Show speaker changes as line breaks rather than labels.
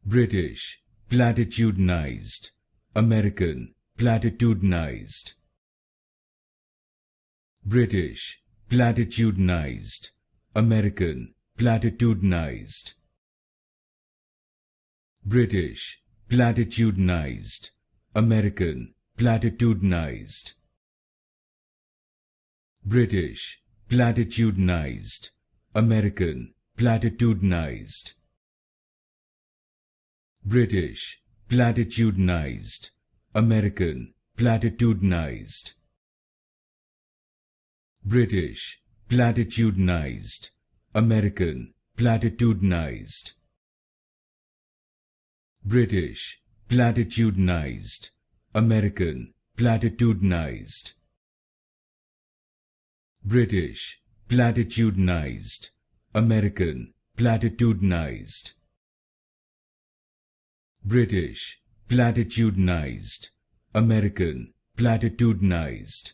British, Platitudinized. American, Platitudinized. British, Platitudinized. American, Platitudinized. British, Platitudinized. American, Platitudinized. British, Platitudinized. American, Platitudinized. British, Platitudinized. American, Platitudinized. British, Platitudinized. American, Platitudinized. British, Platitudinized. American, Platitudinized. British, Platitudinized. American, Platitudinized. British, Platitudinized. American, Platitudinized.